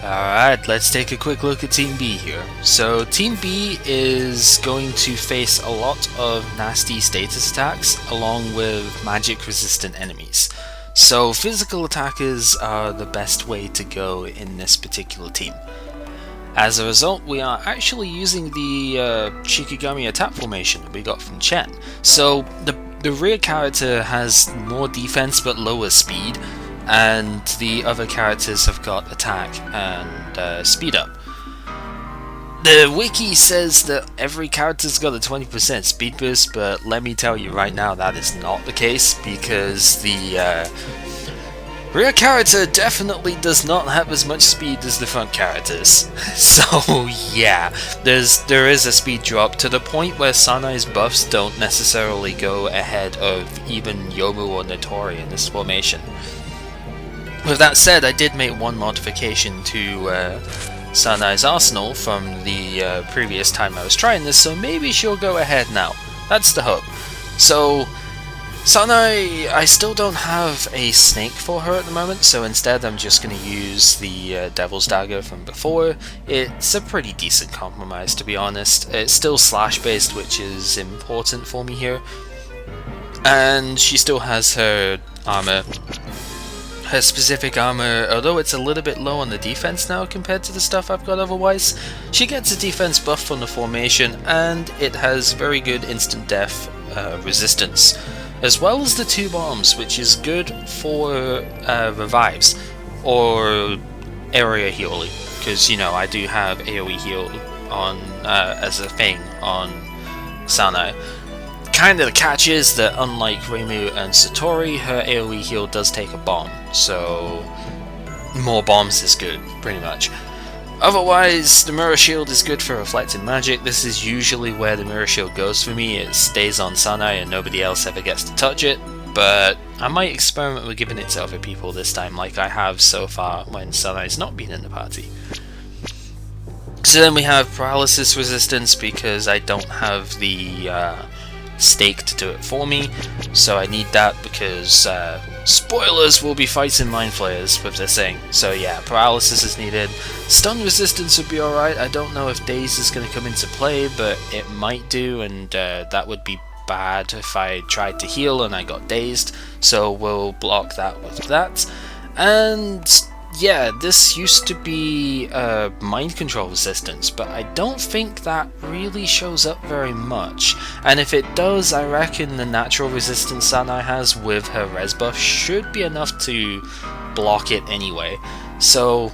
Alright, let's take a quick look at Team B here. So Team B is going to face a lot of nasty status attacks along with magic resistant enemies. So physical attackers are the best way to go in this particular team. As a result, we are actually using the Shikigami attack formation that we got from Chen. So the rear character has more defense but lower speed, and the other characters have got attack and speed up. The wiki says that every character's got a 20% speed boost, but let me tell you right now that is not the case, because the rear character definitely does not have as much speed as the front characters. So yeah, there is a speed drop to the point where Sanae's buffs don't necessarily go ahead of even Yomu or Notori in this formation. With that said, I did make one modification to Sanae's arsenal from the previous time I was trying this, so maybe she'll go ahead now. That's the hope. So Sanae, I still don't have a snake for her at the moment, so instead I'm just going to use the Devil's Dagger from before. It's a pretty decent compromise, to be honest. It's still slash based, which is important for me here. And she still has her armor. Her specific armor, although it's a little bit low on the defense now compared to the stuff I've got otherwise, she gets a defense buff from the formation, and it has very good instant death resistance, as well as the 2 bombs, which is good for revives or area healing, because you know I do have AoE heal on as a thing on Sanae. Kind of the catch is that unlike Reimu and Satori, her AoE heal does take a bomb, so more bombs is good, pretty much. Otherwise, the Mirror Shield is good for reflecting magic. This is usually where the Mirror Shield goes for me. It stays on Sanae and nobody else ever gets to touch it, but I might experiment with giving it to other people this time, like I have so far when Sanae's not been in the party. So then we have Paralysis Resistance, because I don't have the stake to do it for me, so I need that because spoilers, will be fighting Mind Flayers with this thing. So yeah, paralysis is needed. Stun resistance would be alright. I don't know if Daze is going to come into play, but it might do, and that would be bad if I tried to heal and I got dazed, so we'll block that with that. And yeah, this used to be mind control resistance, but I don't think that really shows up very much. And if it does, I reckon the natural resistance Sanae has with her res buff should be enough to block it anyway. So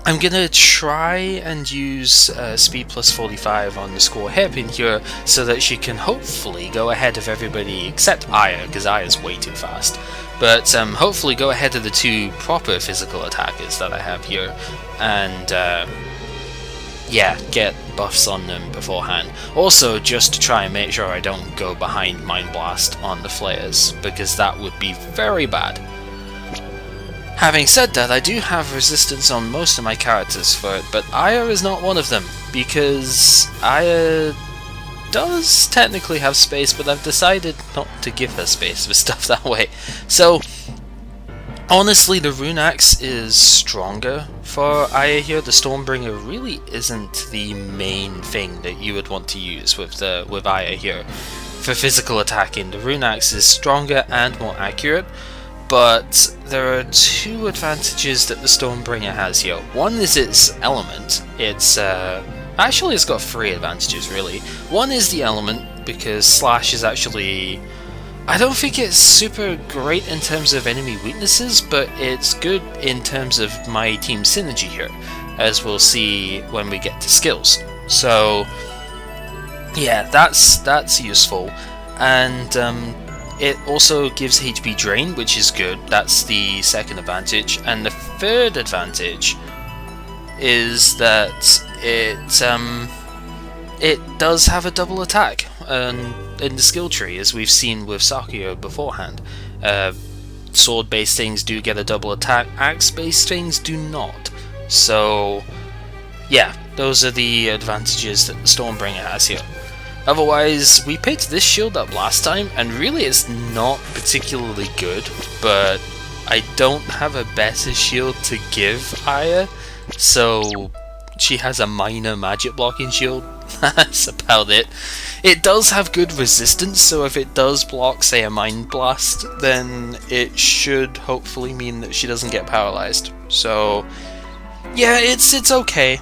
I'm gonna try and use speed plus 45 on the score hairpin here, so that she can hopefully go ahead of everybody except Aya, because Aya's way too fast. But hopefully go ahead of the 2 proper physical attackers that I have here, and yeah, get buffs on them beforehand. Also, just to try and make sure I don't go behind Mind Blast on the Flayers, because that would be very bad. Having said that, I do have resistance on most of my characters for it, but Aya is not one of them, because Aya does technically have space, but I've decided not to give her space with stuff that way. So honestly, the Rune Axe is stronger for Aya here. The Stormbringer really isn't the main thing that you would want to use with Aya here. For physical attacking, the Rune Axe is stronger and more accurate, but there are 2 advantages that the Stormbringer has here. One is its element. Actually, it's got 3 advantages, really. One is the element, because Slash is actually... I don't think it's super great in terms of enemy weaknesses, but it's good in terms of my team synergy here, as we'll see when we get to skills. So yeah, that's useful. And it also gives HP drain, which is good. That's the second advantage. And the third advantage is that it does have a double attack in the skill tree, as we've seen with Sakuya beforehand. Sword-based things do get a double attack, axe-based things do not. So yeah, those are the advantages that the Stormbringer has here. Otherwise, we picked this shield up last time, and really it's not particularly good, but I don't have a better shield to give Aya so she has a minor magic blocking shield. That's about it. It does have good resistance, so if it does block, say, a Mind Blast, then it should hopefully mean that she doesn't get paralyzed. So, yeah, it's okay.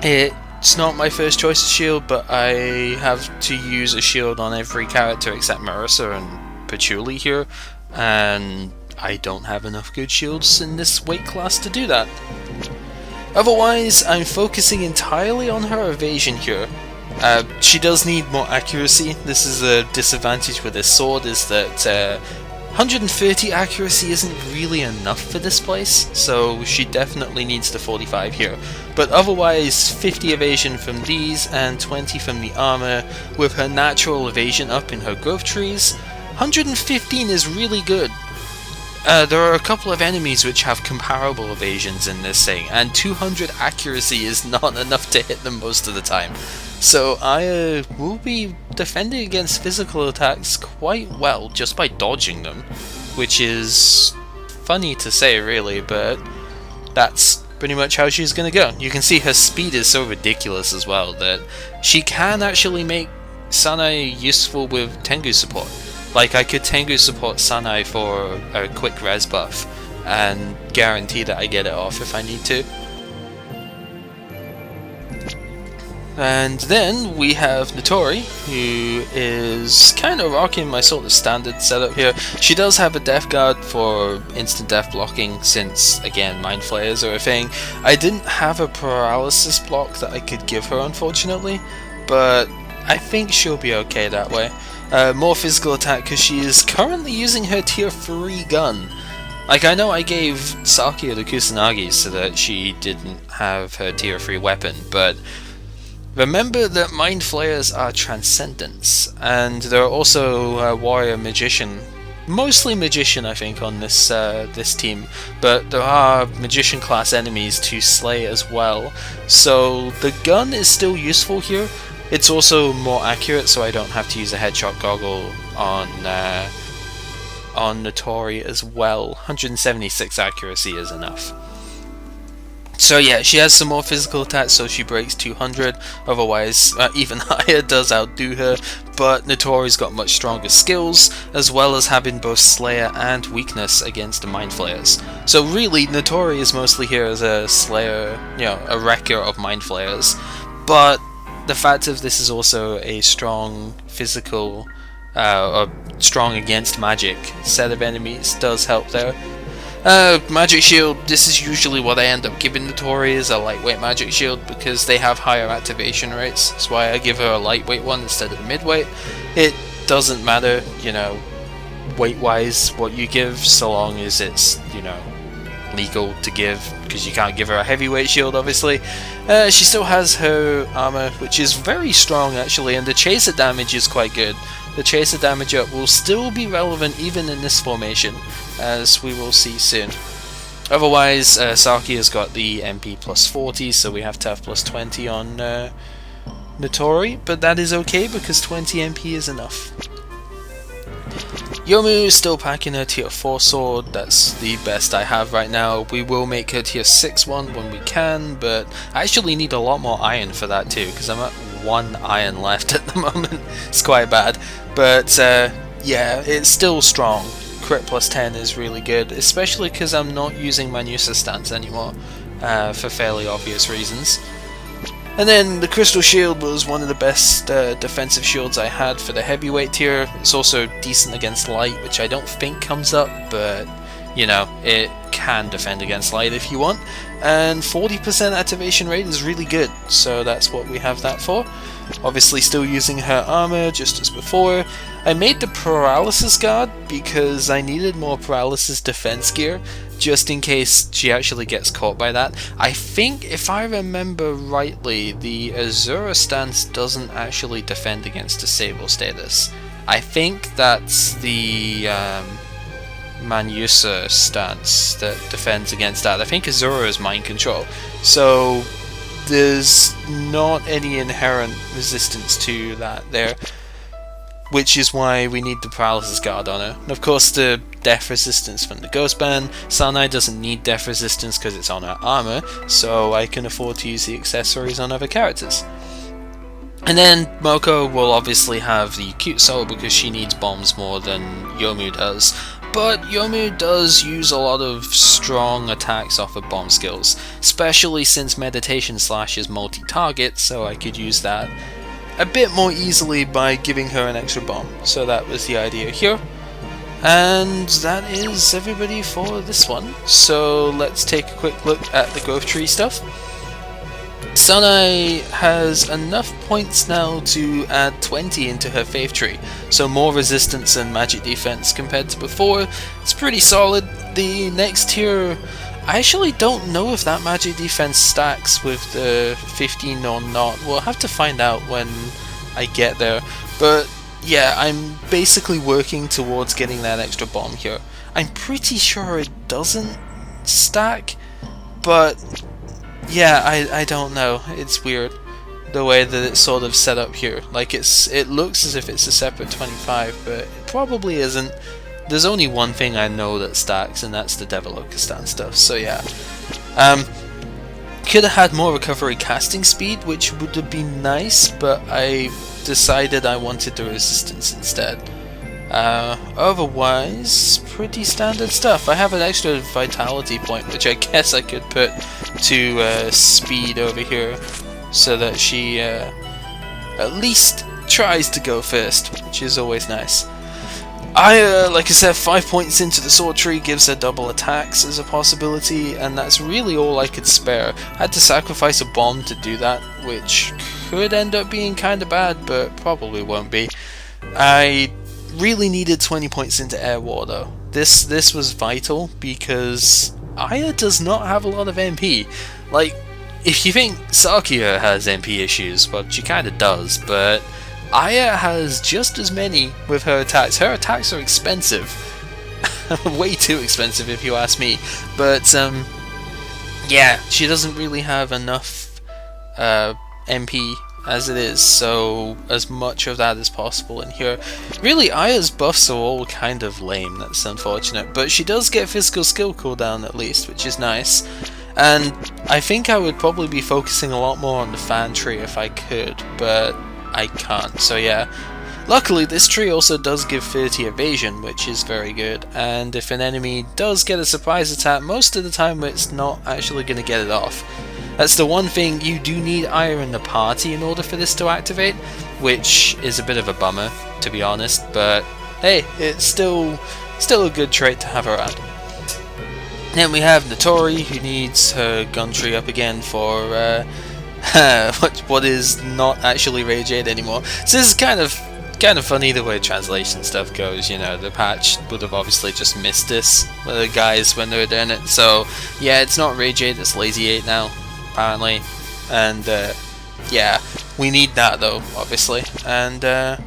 It's not my first choice of shield, but I have to use a shield on every character except Marissa and Patchouli here, and I don't have enough good shields in this weight class to do that. Otherwise, I'm focusing entirely on her evasion here. She does need more accuracy. This is a disadvantage with this sword, is that 130 accuracy isn't really enough for this place, so she definitely needs the 45 here. But otherwise, 50 evasion from these and 20 from the armor, with her natural evasion up in her growth trees. 115 is really good. There are a couple of enemies which have comparable evasions in this thing, and 200 accuracy is not enough to hit them most of the time. So I will be defending against physical attacks quite well just by dodging them, which is funny to say really, but that's pretty much how she's gonna go. You can see her speed is so ridiculous as well that she can actually make Sanae useful with Tengu support. Like, I could Tengu support Sanae for a quick res buff and guarantee that I get it off if I need to. And then we have Notori, who is kind of rocking my sort of standard setup here. She does have a death guard for instant death blocking since, again, Mind Flayers are a thing. I didn't have a paralysis block that I could give her, unfortunately, but I think she'll be okay that way. More physical attack because she is currently using her tier 3 gun. Like, I know I gave Sakia the Kusanagi so that she didn't have her tier 3 weapon, but remember that Mind Flayers are Transcendence, and there are also Warrior Magician, mostly Magician I think on this this team, but there are Magician class enemies to slay as well, so the gun is still useful here. It's also more accurate, so I don't have to use a headshot goggle on Notori as well. 176 accuracy is enough. So yeah, she has some more physical attacks, so she breaks 200, otherwise even higher does outdo her, but Notori's got much stronger skills, as well as having both Slayer and weakness against the Mind Flayers. So really, Notori is mostly here as a Slayer, you know, a wrecker of Mind Flayers, but the fact of this is also a strong physical, or strong against magic set of enemies does help there. Magic shield, this is usually what I end up giving Notori, is a lightweight magic shield because they have higher activation rates. That's why I give her a lightweight one instead of the midweight. It doesn't matter, you know, weight wise what you give, so long as it's, you know, legal to give, because you can't give her a heavyweight shield obviously. She still has her armor, which is very strong actually, and the chaser damage is quite good. The chaser damage up will still be relevant even in this formation, as we will see soon. Otherwise, Saki has got the MP plus 40, so we have to have plus 20 on Notori, but that is okay because 20 MP is enough. Yomu is still packing her tier 4 sword, that's the best I have right now. We will make her tier 6 one when we can, but I actually need a lot more iron for that too, because I'm at 1 iron left at the moment. It's quite bad, but yeah, it's still strong. Crit plus 10 is really good, especially because I'm not using my Nusa stance anymore, for fairly obvious reasons. And then the Crystal Shield was one of the best defensive shields I had for the heavyweight tier. It's also decent against light, which I don't think comes up, but you know, it can defend against light if you want. And 40% activation rate is really good, so that's what we have that for. Obviously still using her armor just as before. I made the paralysis guard because I needed more paralysis defense gear, just in case she actually gets caught by that. I think, if I remember rightly, the Azura stance doesn't actually defend against disable status. I think that's the Manusa stance that defends against that. I think Azura is mind control, so there's not any inherent resistance to that there, which is why we need the paralysis guard on her. And of course the death resistance from the GoS ban. Sanae doesn't need death resistance because it's on her armor, so I can afford to use the accessories on other characters. And then Moko will obviously have the cute soul because she needs bombs more than Yomu does. But Yomu does use a lot of strong attacks off of bomb skills, especially since Meditation Slash is multi-target, so I could use that a bit more easily by giving her an extra bomb. So that was the idea here. And that is everybody for this one. So let's take a quick look at the growth tree stuff. Sanae has enough points now to add 20 into her faith tree, so more resistance and magic defense compared to before. It's pretty solid. The next tier, I actually don't know if that magic defense stacks with the 15 or not. We'll have to find out when I get there, but yeah, I'm basically working towards getting that extra bomb here. I'm pretty sure it doesn't stack, but yeah, I don't know. It's weird the way that it's sort of set up here. Like it looks as if it's a separate 25, but it probably isn't. There's only one thing I know that stacks, and that's the Devil Okastan stuff. So yeah, could have had more recovery casting speed, which would have been nice, but I decided I wanted the resistance instead. Otherwise, pretty standard stuff. I have an extra vitality point, which I guess I could put to speed over here, so that she at least tries to go first, which is always nice. Like I said, 5 points into the sword tree gives her double attacks as a possibility, and that's really all I could spare. I had to sacrifice a bomb to do that, which could end up being kinda bad, but probably won't be. I really needed 20 points into air war though. This was vital because Aya does not have a lot of MP. Like, if you think Sakia has MP issues, well, she kinda does, but Aya has just as many with her attacks. Her attacks are expensive. Way too expensive if you ask me. But yeah, she doesn't really have enough MP as it is, so as much of that as possible in here. Really, Aya's buffs are all kind of lame, that's unfortunate, but she does get physical skill cooldown at least, which is nice. And I think I would probably be focusing a lot more on the fan tree if I could, but I can't, so yeah. Luckily, this tree also does give 30 evasion, which is very good, and if an enemy does get a surprise attack, most of the time it's not actually going to get it off. That's the one thing. You do need Aya in the party in order for this to activate, which is a bit of a bummer, to be honest, but hey, it's still a good trait to have around. Then we have Notori, who needs her gun tree up again for what is not actually Rage 8 anymore. So this is kind of funny the way translation stuff goes. You know, the patch would have obviously just missed this with the guys when they were doing it. So yeah, it's not Rage 8, it's Lazy 8 now, apparently. And yeah, we need that though, obviously. And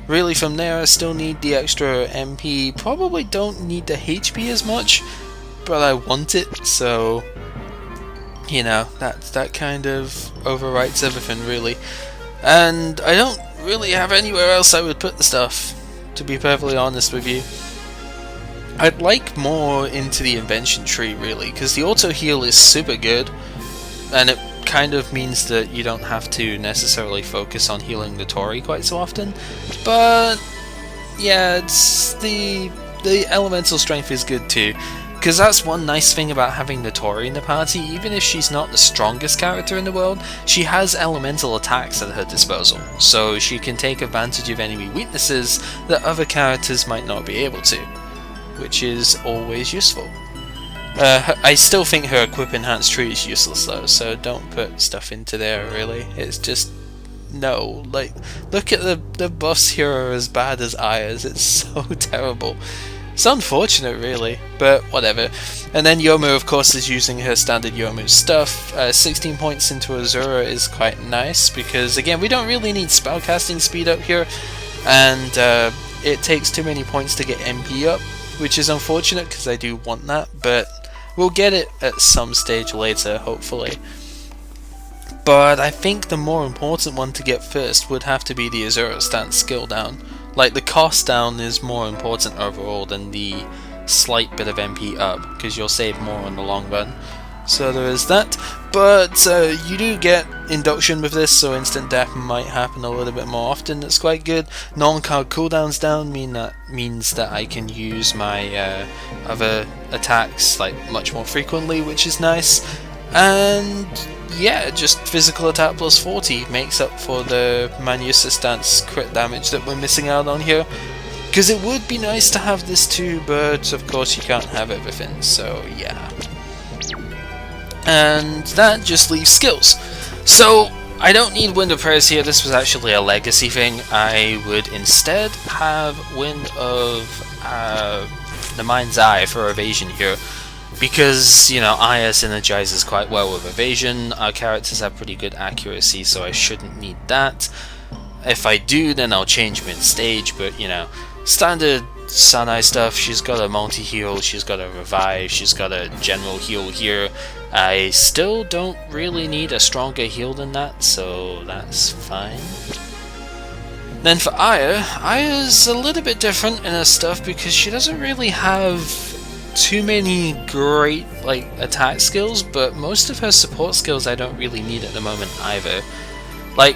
really from there, I still need the extra MP. Probably don't need the HP as much, but I want it, so you know, that kind of overwrites everything really. And I don't really have anywhere else I would put the stuff, to be perfectly honest with you. I'd like more into the invention tree really, because the auto heal is super good, and it kind of means that you don't have to necessarily focus on healing the Tori quite so often. But yeah, it's the elemental strength is good too. Because that's one nice thing about having Notori in the party. Even if she's not the strongest character in the world, she has elemental attacks at her disposal, so she can take advantage of enemy weaknesses that other characters might not be able to, which is always useful. I still think her equip enhanced tree is useless though, so don't put stuff into there really. It's just, no, like, look at the buffs here are as bad as Aya's. It's so terrible. It's unfortunate really, but whatever. And then Yomu of course is using her standard Yomu stuff. 16 points into Azura is quite nice, because again, we don't really need spellcasting speed up here, and it takes too many points to get MP up, which is unfortunate because I do want that, but we'll get it at some stage later, hopefully. But I think the more important one to get first would have to be the Azura stance skill down. Like, the cost down is more important overall than the slight bit of MP up, because you'll save more in the long run. So there is that, but you do get induction with this, so instant death might happen a little bit more often. That's quite good. Non-card cooldowns down means that I can use my other attacks like much more frequently, which is nice. And yeah, just physical attack plus 40 makes up for the Manusa stance crit damage that we're missing out on here. Because it would be nice to have this too, but of course you can't have everything, so yeah. And that just leaves skills. So I don't need Wind of Prayers here, this was actually a legacy thing. I would instead have Wind of the Mind's Eye for evasion here. Because, you know, Aya synergizes quite well with evasion, our characters have pretty good accuracy, so I shouldn't need that. If I do, then I'll change mid-stage, but, you know, standard Sanae stuff, she's got a multi-heal, she's got a revive, she's got a general heal here. I still don't really need a stronger heal than that, so that's fine. Then for Aya, Aya's a little bit different in her stuff because she doesn't really have too many great like attack skills, but most of her support skills I don't really need at the moment either. Like,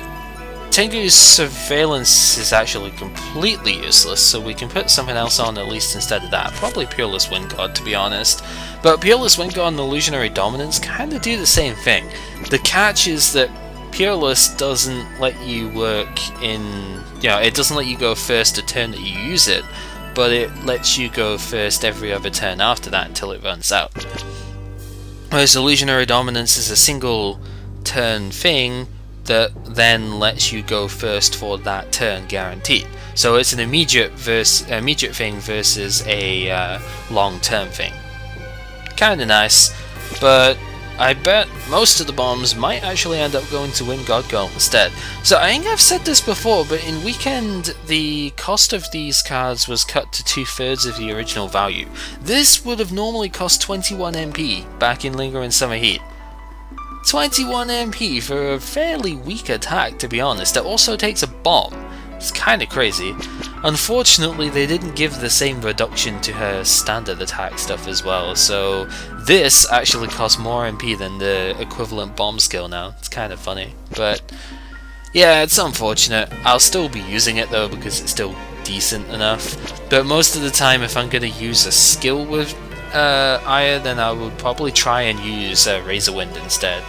Tengu's surveillance is actually completely useless, so we can put something else on at least instead of that. Probably Peerless Wind God, to be honest. But Peerless Wind God and Illusionary Dominance kind of do the same thing. The catch is that Peerless doesn't let you work in, you know, it doesn't let you go first a turn that you use it, but it lets you go first every other turn after that until it runs out. Whereas Illusionary Dominance is a single turn thing that then lets you go first for that turn guaranteed. So it's an immediate thing versus a long-term thing. Kinda nice, but I bet most of the bombs might actually end up going to Wind God Girl instead. So I think I've said this before, but in Weekend the cost of these cards was cut to 2/3 of the original value. This would have normally cost 21 MP back in Lingering Summer Heat. 21 MP for a fairly weak attack, to be honest. It also takes a bomb. It's kinda crazy. Unfortunately, they didn't give the same reduction to her standard attack stuff as well, so this actually costs more MP than the equivalent bomb skill now. It's kind of funny, but yeah, it's unfortunate. I'll still be using it though because it's still decent enough, but most of the time if I'm gonna use a skill with Aya, then I would probably try and use Razor Wind instead,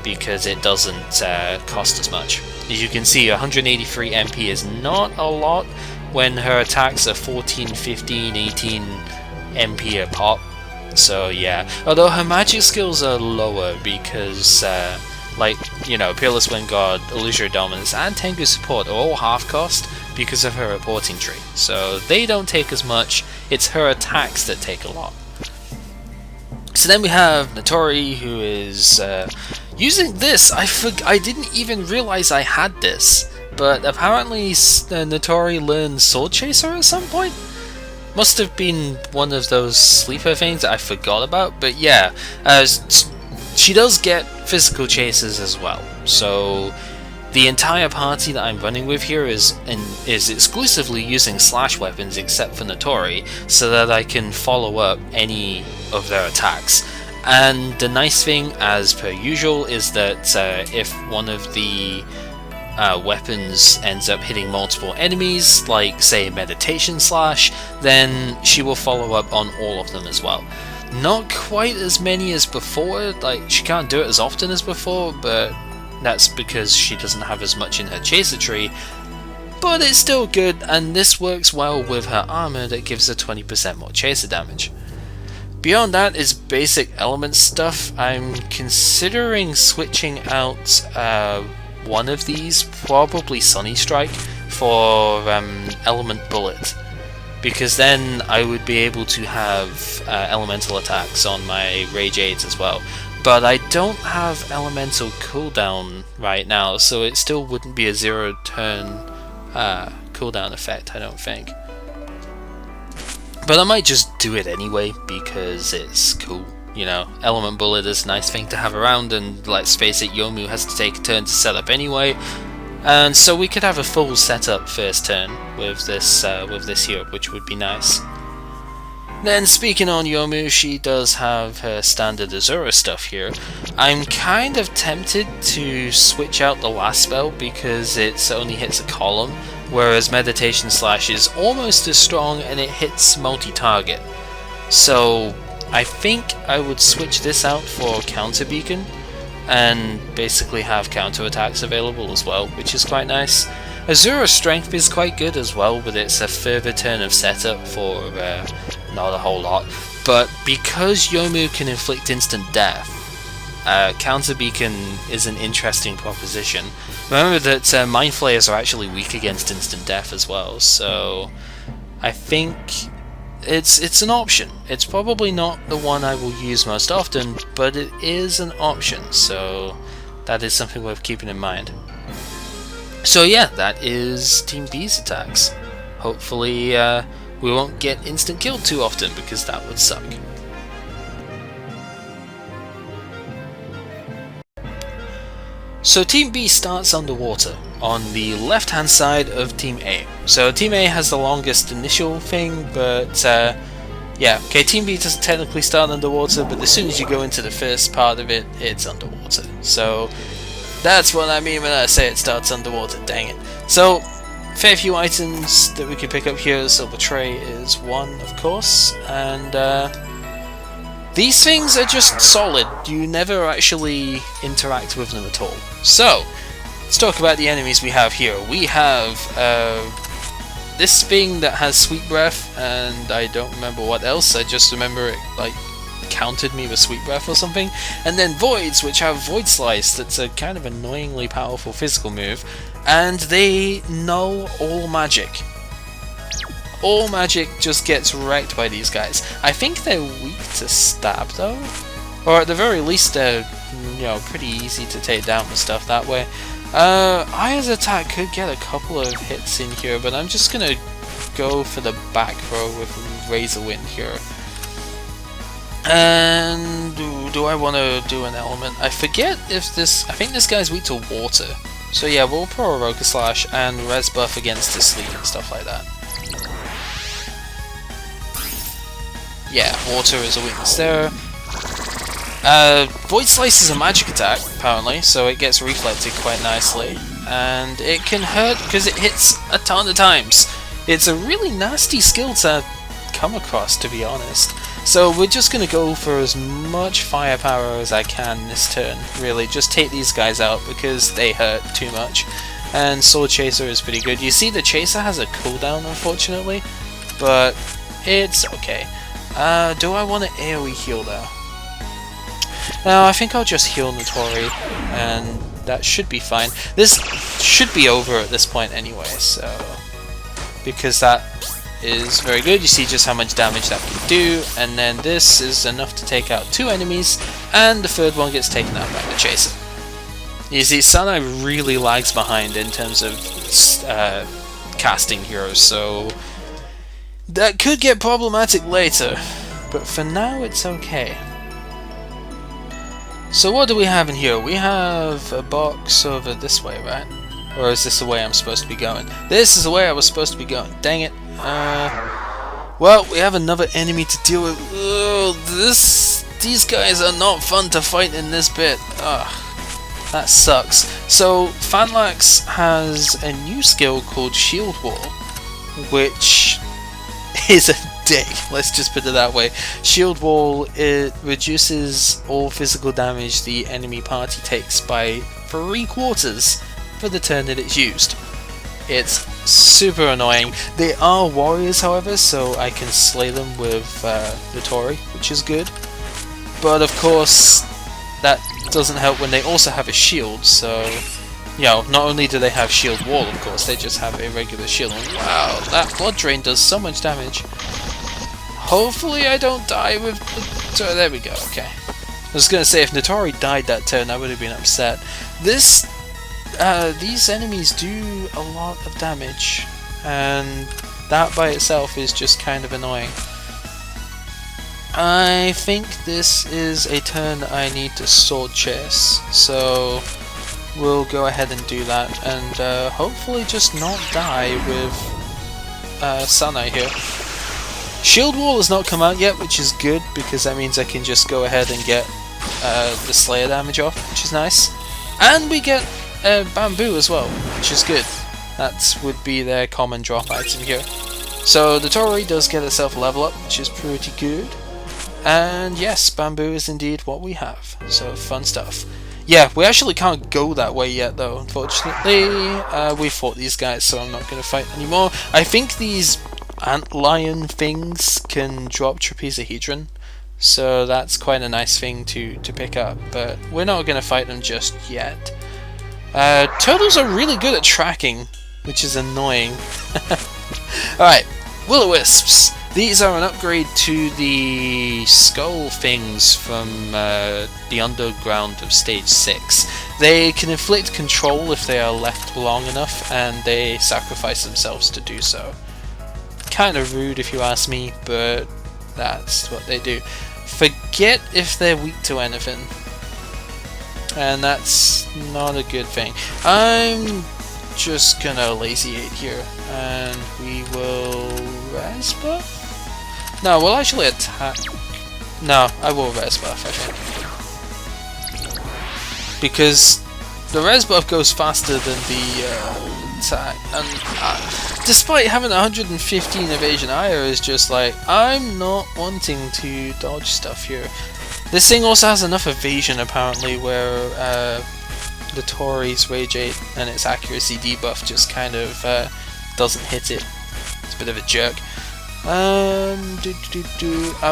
because it doesn't cost as much. As you can see, 183 MP is not a lot when her attacks are 14, 15, 18 MP a pop. So yeah, although her magic skills are lower because like, you know, Peerless Wind God, Illusory Dominance and Tengu Support are all half cost because of her reporting tree. So they don't take as much, it's her attacks that take a lot. So then we have Notori, who is using this. I didn't even realize I had this, but apparently Notori learned Sword Chaser at some point. Must have been one of those sleeper things that I forgot about, but yeah, she does get physical chases as well. So the entire party that I'm running with here is exclusively using slash weapons except for Notori, so that I can follow up any of their attacks. And the nice thing, as per usual, is that if one of the weapons ends up hitting multiple enemies, like say Meditation Slash, then she will follow up on all of them as well. Not quite as many as before, like she can't do it as often as before, but that's because she doesn't have as much in her chaser tree, but it's still good, and this works well with her armor that gives her 20% more chaser damage. Beyond that is basic element stuff. I'm considering switching out one of these, probably Sunny Strike, for Element Bullet, because then I would be able to have elemental attacks on my Rage Aids as well. But I don't have elemental cooldown right now, so it still wouldn't be a 0 turn cooldown effect, I don't think. But I might just do it anyway, because it's cool. You know, Element Bullet is a nice thing to have around, and let's face it, Yomu has to take a turn to set up anyway. And so we could have a full setup first turn with this here, which would be nice. Then speaking on Yomu, she does have her standard Azura stuff here. I'm kind of tempted to switch out the last spell because it only hits a column, whereas Meditation Slash is almost as strong and it hits multi-target. So I think I would switch this out for Counter Beacon and basically have counter attacks available as well, which is quite nice. Azura's strength is quite good as well, but it's a further turn of setup for not a whole lot. But because Yomu can inflict instant death, Counter Beacon is an interesting proposition. Remember that Mind Flayers are actually weak against instant death as well, so I think it's an option. It's probably not the one I will use most often, but it is an option, so that is something worth keeping in mind. So yeah, that is Team B's attacks. Hopefully we won't get instant killed too often, because that would suck. So Team B starts underwater, on the left hand side of Team A. So Team A has the longest initial thing, but yeah, okay, Team B doesn't technically start underwater, but as soon as you go into the first part of it, it's underwater. So that's what I mean when I say it starts underwater, dang it. So, fair few items that we can pick up here. Silver Tray is one, of course, and these things are just solid. You never actually interact with them at all. So, let's talk about the enemies we have here. We have this thing that has Sweet Breath, and I don't remember what else. I just remember it, like, countered me with Sweet Breath or something, and then Voids, which have Void Slice. That's a kind of annoyingly powerful physical move, and they null all magic. All magic just gets wrecked by these guys. I think they're weak to stab though, or at the very least they're, you know, pretty easy to take down with stuff that way. Aya's attack could get a couple of hits in here, but I'm just gonna go for the back row with Razor Wind here. And do I want to do an element? I forget if this... I think this guy's weak to water. So yeah, we'll pro a Roka Slash and res buff against his sleep and stuff like that. Yeah, water is a weakness there. Void Slice is a magic attack, apparently, so it gets reflected quite nicely. And it can hurt because it hits a ton of times. It's a really nasty skill to come across, to be honest. So we're just going to go for as much firepower as I can this turn, really. Just take these guys out because they hurt too much. And Sword Chaser is pretty good. You see the Chaser has a cooldown, unfortunately, but it's okay. Do I want to AoE heal though? No, I think I'll just heal Notori, and that should be fine. This should be over at this point anyway, so... because that is very good. You see just how much damage that can do, and then this is enough to take out 2 enemies, and the third one gets taken out by the Chaser. You see, Sanae really lags behind in terms of casting heroes, so that could get problematic later, but for now it's okay. So what do we have in here? We have a box over this way, right? Or is this the way I'm supposed to be going? This is the way I was supposed to be going. Dang it. Well, we have another enemy to deal with. Ugh, these guys are not fun to fight in this bit. Ugh, that sucks. So, Fanlax has a new skill called Shield Wall, which is a dick. Let's just put it that way. Shield Wall, it reduces all physical damage the enemy party takes by 3/4 for the turn that it's used. It's super annoying. They are warriors, however, so I can slay them with Notori, which is good. But of course, that doesn't help when they also have a shield, so... you know, not only do they have shield wall, of course, they just have a regular shield. And wow, that blood drain does so much damage. Hopefully I don't die with... so there we go, okay. I was gonna say, if Notori died that turn, I would have been upset. These enemies do a lot of damage, and that by itself is just kind of annoying. I think this is a turn I need to sword chase, so we'll go ahead and do that, and hopefully just not die with Sanae here. Shield Wall has not come out yet, which is good, because that means I can just go ahead and get the Slayer damage off, which is nice. And we get Bamboo as well, which is good. That would be their common drop item here. So the Tori does get itself a level up, which is pretty good. And yes, Bamboo is indeed what we have. So fun stuff. Yeah, we actually can't go that way yet though, unfortunately. We fought these guys, so I'm not going to fight anymore. I think these antlion things can drop Trapezohedron, so that's quite a nice thing to pick up, but we're not going to fight them just yet. Turtles are really good at tracking, which is annoying. Alright, Will-O-Wisps. These are an upgrade to the skull things from the underground of stage 6. They can inflict control if they are left long enough, and they sacrifice themselves to do so. Kind of rude if you ask me, but that's what they do. Forget if they're weak to anything, and that's not a good thing. I'm just gonna Lazy 8 here, and we will res buff? No, we'll actually attack. No, I will res buff, I think. Because the res buff goes faster than the attack, and despite having 115 evasion, Aya is just like, I'm not wanting to dodge stuff here. This thing also has enough evasion apparently where the Tori's Rage 8 and its accuracy debuff just kind of doesn't hit it. It's a bit of a jerk. I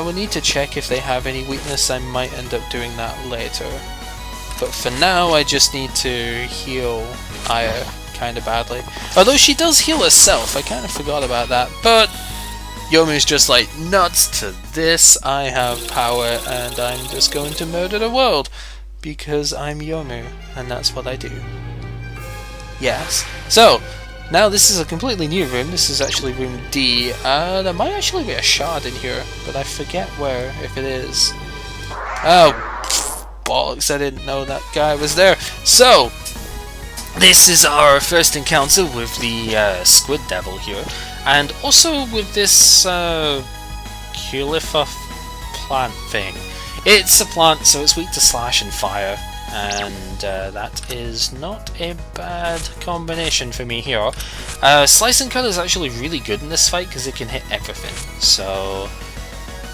will need to check if they have any weakness. I might end up doing that later. But for now, I just need to heal Aya kind of badly. Although she does heal herself, I kind of forgot about that. But Yomu's just like, nuts to this, I have power and I'm just going to murder the world. Because I'm Yomu, and that's what I do. Yes. So, now this is a completely new room. This is actually room D. There might actually be a shard in here, but I forget where, if it is. Oh, bollocks, I didn't know that guy was there. So, this is our first encounter with the Squid Devil here, and also with this Culifa plant thing. It's a plant, so it's weak to slash and fire, and that is not a bad combination for me here. Slice and Cut is actually really good in this fight because it can hit everything, so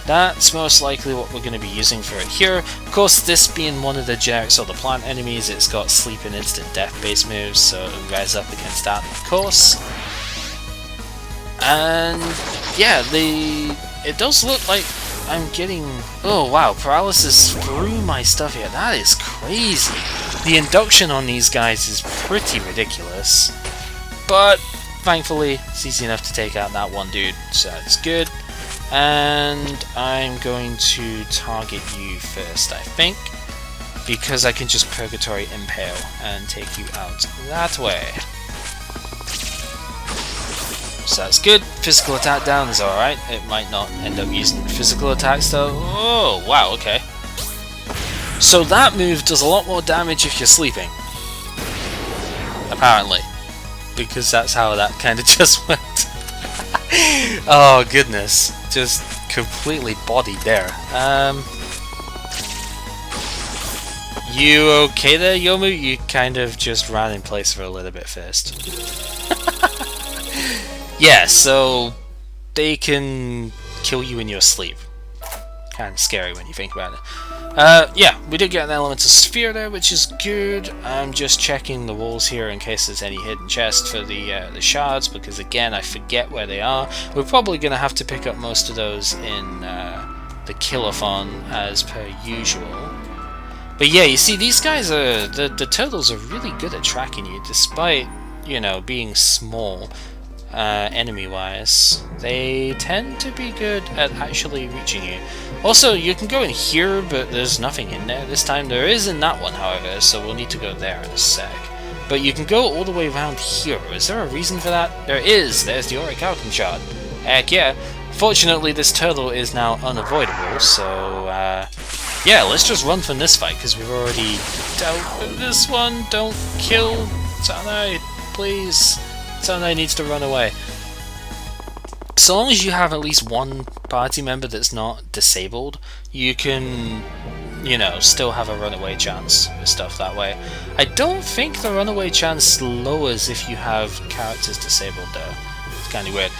that's most likely what we're going to be using for it here. Of course, this being one of the generic sort of plant enemies, it's got sleep and instant death base moves, so res up against that, of course. And yeah, it does look like I'm getting... Oh wow, paralysis through my stuff here. That is crazy. The induction on these guys is pretty ridiculous. But thankfully, it's easy enough to take out that one dude, so that's good. And I'm going to target you first, I think, because I can just Purgatory Impale and take you out that way. So that's good. Physical attack down is alright. It might not end up using physical attacks though. Oh, wow, okay. So that move does a lot more damage if you're sleeping. Apparently. Because that's how that kind of just went. Oh, goodness. Just completely bodied there. You okay there, Yomu? You kind of just ran in place for a little bit first. Yeah, so they can kill you in your sleep. Kind of scary when you think about it. Yeah, we did get an elemental sphere there, which is good. I'm just checking the walls here in case there's any hidden chests for the shards, because again, I forget where they are. We're probably going to have to pick up most of those in the Killathon as per usual. But yeah, you see, these guys are... The turtles are really good at tracking you, despite, you know, being small. Enemy-wise, they tend to be good at actually reaching you. Also, you can go in here, but there's nothing in there this time. There is in that one, however, so we'll need to go there in a sec. But you can go all the way around here. Is there a reason for that? There is! There's the Auric Alchem Shard. Heck yeah. Fortunately, this turtle is now unavoidable, so yeah, let's just run from this fight, because we've already dealt with this one. Don't kill Sanae, please. Sanae needs to run away. so long as you have at least one party member that's not disabled, you can, you know, still have a runaway chance with stuff that way. I don't think the runaway chance lowers if you have characters disabled though. It's kind of weird.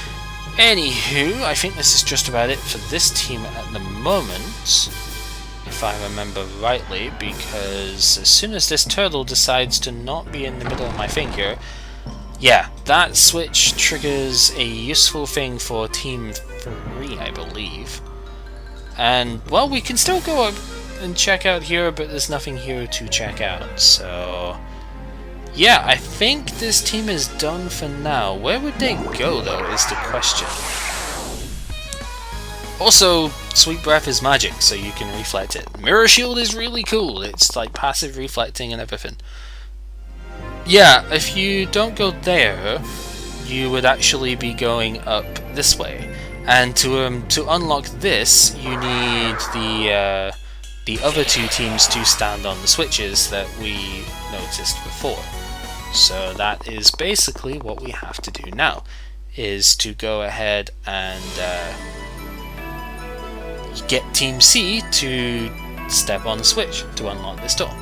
Anywho, I think this is just about it for this team at the moment, if I remember rightly, because as soon as this turtle decides to not be in the middle of my finger, yeah, that switch triggers a useful thing for Team 3, I believe. And, well, we can still go up and check out here, but there's nothing here to check out, so... yeah, I think this team is done for now. Where would they go, though, is the question. Also, Sweet Breath is magic, so you can reflect it. Mirror Shield is really cool. It's like passive reflecting and everything. Yeah, if you don't go there, you would actually be going up this way. And to unlock this, you need the other two teams to stand on the switches that we noticed before. So that is basically what we have to do now, is to go ahead and get Team C to step on the switch to unlock this door.